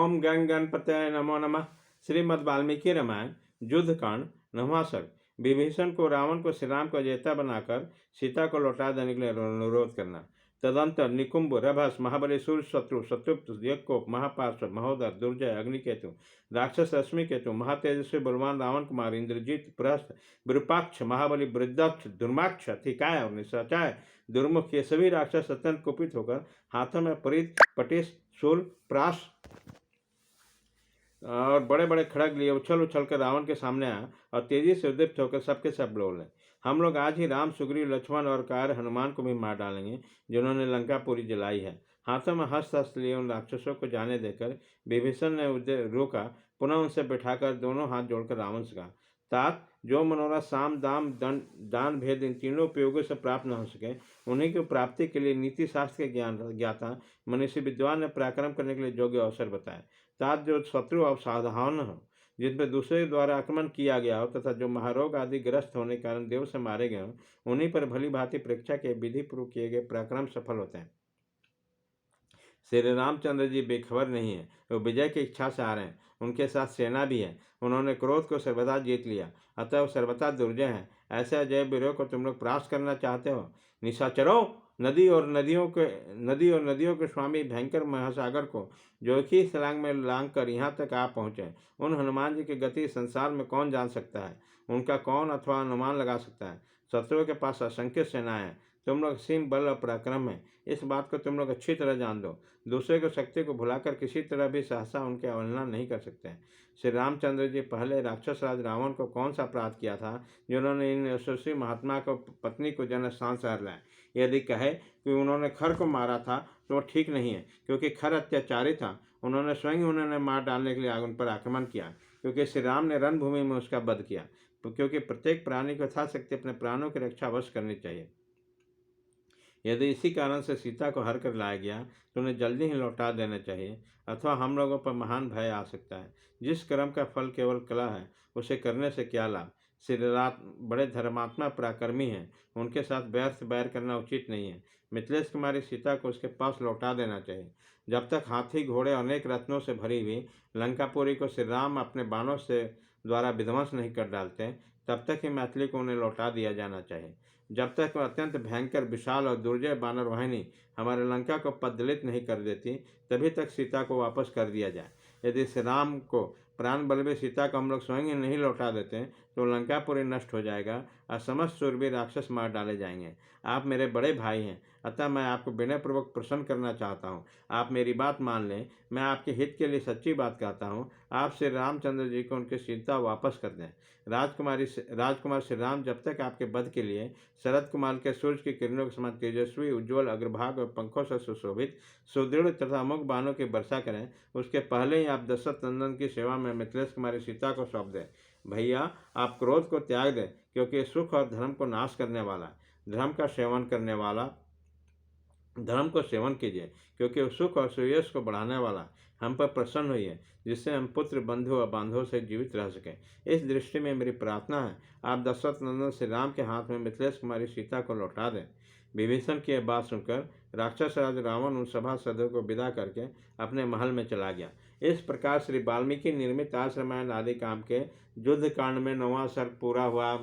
ओम गण गणपतये नमो नमः। श्रीमद् वाल्मीकि रामायण युद्ध कांड 9वां सर्ग। विभीषण को रावण को श्री राम को अजेता बनाकर सीता को लौटा देने के लिए अनुरोध करना। तदंतर निकुंभ, रभस, महाबली, सूर्य, शत्रु, शत्रुप्त, यज्ञोप, महापार्श्व, महोदर, दुर्जय, अग्निकेतु, राक्षस रश्मि केतु, महातेजस्वी बलवान रावण कुमार, इंद्रजीत, प्रहस्त, विरूपाक्ष, महाबली, वृद्धक्ष, दुर्माक्ष, अतिकाय और निशाचाय, दुर्मुख, ये सभी राक्षस अत्यंत कुपित होकर हाथों में परित, पटिश, शूल, प्रास और बड़े बड़े खड़ग लिए उछल उछल कर रावण के सामने आया और तेजी से उद्दीप्त होकर सबके सब बोले, हम लोग आज ही राम, सुग्रीव, लक्ष्मण और कार हनुमान को भी मार डालेंगे जिन्होंने लंकापुरी जलाई है। हाथों में हस्त लिए उन राक्षसों को जाने देकर विभीषण ने रोका। पुनः उनसे बैठाकर दोनों हाथ जोड़कर रावण से कहा, तात, जो मनोरथ साम दाम दान भेद इन तीनों उपयोगों से प्राप्त न हो सके, उन्हीं की प्राप्ति के लिए नीति शास्त्र के ज्ञाता मनुष्य विद्वान ने पराक्रम करने के लिए योग्य अवसर बताए। तात, जो शत्रु अवसाधान हो, जिनपे दूसरे द्वारा आक्रमण किया गया हो तथा जो महारोग आदि ग्रस्त होने के कारण देव से मारे गए हो, उन्हीं पर भली भांति परीक्षा के विधि पूर्वक किए गए पराक्रम सफल होते हैं। श्री रामचंद्र जी बेखबर नहीं है, वो विजय की इच्छा से आ रहे हैं। उनके साथ सेना भी है। उन्होंने क्रोध को सर्वदा जीत लिया, अतः वो सर्वथा दुर्जय है। ऐसे अजय वीरों को तुम लोग परास्त करना चाहते हो। निशाचरों, नदी और नदियों के स्वामी भयंकर महासागर को जो एक ही छलांग में लांग कर यहाँ तक आ पहुँचे, उन हनुमान जी की गति संसार में कौन जान सकता है? उनका कौन अथवा अनुमान लगा सकता है? शत्रुओं के पास असंख्य सेनाएं हैं, तुम लोग सीम बल और पराक्रम है, इस बात को तुम लोग अच्छी तरह जान दो। दूसरे को शक्ति को भुलाकर किसी तरह भी सहसा उनके अवहेलना नहीं कर सकते हैं। श्री रामचंद्र जी पहले राक्षस राज रावण को कौन सा अपराध किया था जिन्होंने इन यशस्वी महात्मा को पत्नी को जनस्थान से हर लाए? यदि कहे कि उन्होंने खर को मारा था तो वो ठीक नहीं है, क्योंकि खर अत्याचारी था। उन्होंने स्वयं उन्होंने मार डालने के लिए उन पर आक्रमण किया, क्योंकि श्री राम ने रणभूमि में उसका वध किया। क्योंकि प्रत्येक प्राणी को यथाशक्ति अपने प्राणों की रक्षा अवश्य करनी चाहिए। यदि इसी कारण से सीता को हर कर लाया गया तो उन्हें जल्दी ही लौटा देना चाहिए, अथवा हम लोगों पर महान भय आ सकता है। जिस कर्म का फल केवल कला है, उसे करने से क्या लाभ? श्री बड़े धर्मात्मा पराक्रमी हैं, उनके साथ व्यर्थ बैर करना उचित नहीं है। मिथिलेश कुमारी सीता को उसके पास लौटा देना चाहिए। जब तक हाथी, घोड़े, अनेक रत्नों से भरी हुई लंकापुरी को श्री राम अपने बाणों से द्वारा विध्वंस नहीं कर डालते, तब तक ही मैथिली को उन्हें लौटा दिया जाना चाहिए। जब तक वह अत्यंत भयंकर, विशाल और दुर्जय बानर वाहिनी हमारे लंका को पददलित नहीं कर देती, तभी तक सीता को वापस कर दिया जाए। यदि श्री राम को प्राण बल में सीता को हम लोग स्वयं ही नहीं लौटा देते तो लंकापुरी नष्ट हो जाएगा और समस्त सूरवीर राक्षस मार डाले जाएंगे। आप मेरे बड़े भाई हैं, अतः मैं आपको विनयपूर्वक प्रसन्न करना चाहता हूँ। आप मेरी बात मान लें, मैं आपके हित के लिए सच्ची बात कहता हूँ। आप श्री रामचंद्र जी को उनकी सीता वापस कर दें। राजकुमार श्री राम जब तक आपके वध के लिए शरद कुमार के सूर्य की किरणों के समान तेजस्वी, उज्ज्वल, अग्रभाग और पंखों से सुशोभित, सुदृढ़ तथा अमुक बाणों की वर्षा करें, उसके पहले ही आप दशरथ नंदन की सेवा में मिथिलेश कुमारी सीता को सौंप दें। भैया, आप क्रोध को त्याग दें, क्योंकि सुख और धर्म को नाश करने वाला है। धर्म को सेवन कीजिए, क्योंकि सुख और सुयश को बढ़ाने वाला हम पर प्रसन्न हुई है, जिससे हम पुत्र, बंधु और बांधवों से जीवित रह सकें। इस दृष्टि में मेरी प्रार्थना है, आप दशरथ नंदन श्री राम के हाथ में मिथिलेश कुमारी सीता को लौटा दें। विभीषण की यह बात सुनकर राक्षस राज रावण उन सभासदों को विदा करके अपने महल में चला गया। इस प्रकार श्री वाल्मीकि निर्मित आश्रमायण आदि काम के युद्ध कांड में 9वां सर्ग पूरा हुआ।